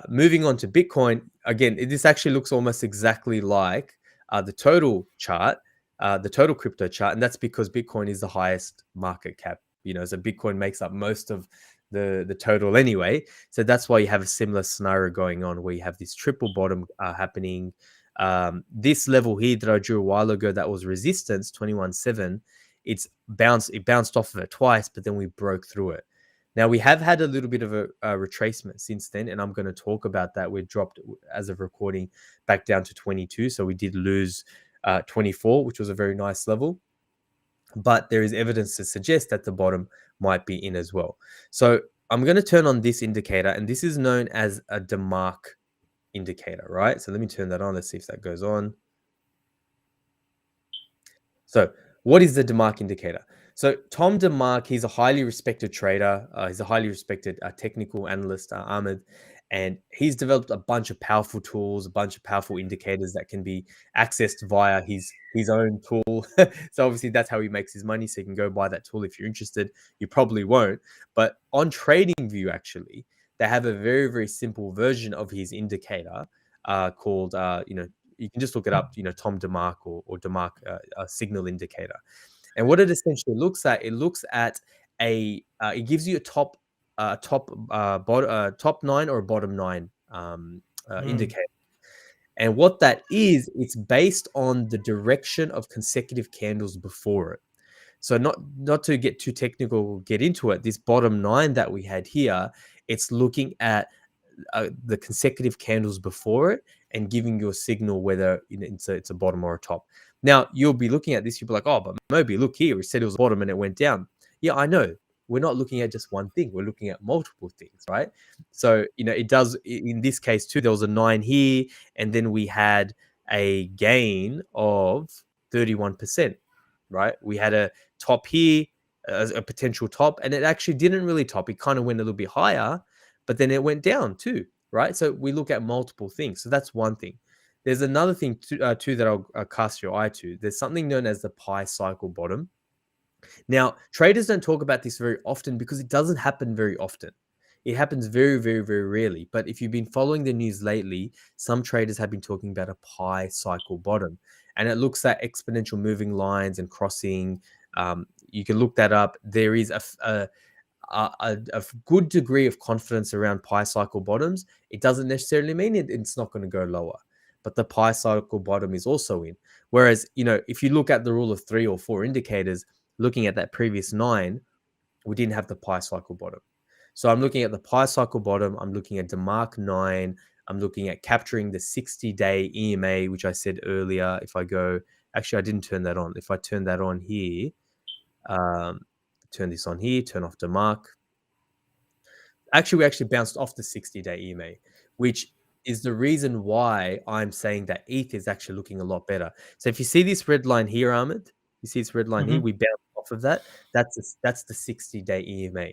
Moving on to Bitcoin, again, this actually looks almost exactly like the total chart, the total crypto chart, and that's because Bitcoin is the highest market cap. So Bitcoin makes up most of the total anyway. So that's why you have a similar scenario going on where you have this triple bottom happening. This level here that I drew a while ago, that was resistance 21.7. It bounced off of it twice, but then we broke through it. Now, we have had a little bit of a retracement since then, and I'm going to talk about that. We dropped, as of recording, back down to 22. So we did lose 24, which was a very nice level. But there is evidence to suggest that the bottom might be in as well. So I'm going to turn on this indicator, and this is known as a Demark indicator, right? So let me turn that on. Let's see if that goes on. So what is the Demark indicator? So Tom Demark, he's a highly respected trader. He's a highly respected technical analyst, Ahmed, and he's developed a bunch of powerful tools, a bunch of powerful indicators that can be accessed via his own tool. So obviously that's how he makes his money. So you can go buy that tool if you're interested. You probably won't. But on TradingView, actually, they have a very, very simple version of his indicator called, you can just look it up, Tom Demark or Demark signal indicator. And what it essentially looks at, it gives you a top 9 or a bottom 9 indicator. And what that is, it's based on the direction of consecutive candles before it. So not to get too technical, get into it, this bottom 9 that we had here, it's looking at the consecutive candles before it and giving you a signal whether it's a bottom or a top. Now, you'll be looking at this, you'll be like, oh, but Moby, look here, it said it was a bottom and it went down. Yeah, I know. We're not looking at just one thing. We're looking at multiple things, right? So, it does, in this case too, there was a 9 here, and then we had a gain of 31%, right? We had a top here, a potential top, and it actually didn't really top. It kind of went a little bit higher, but then it went down too, right? So we look at multiple things. So that's one thing. There's another thing too that I'll cast your eye to. There's something known as the pi cycle bottom. Now, traders don't talk about this very often because it doesn't happen very often. It happens very, very, very rarely. But if you've been following the news lately, some traders have been talking about a pi cycle bottom. And it looks at exponential moving lines and crossing. You can look that up. There is a good degree of confidence around pi cycle bottoms. It doesn't necessarily mean it's not going to go lower, but the pi cycle bottom is also in. Whereas, if you look at the rule of 3 or 4 indicators, looking at that previous 9, we didn't have the pi cycle bottom. So I'm looking at the pi cycle bottom. I'm looking at Demark 9. I'm looking at capturing the 60-day EMA, which I said earlier. If I go, actually, I didn't turn that on. If I turn that on here, turn this on here, turn off Demark. Actually, we actually bounced off the 60-day EMA, which is the reason why I'm saying that ETH is actually looking a lot better. So if you see this red line here, Ahmed, you see this red line here, we bounced off of that. That's the 60-day EMA.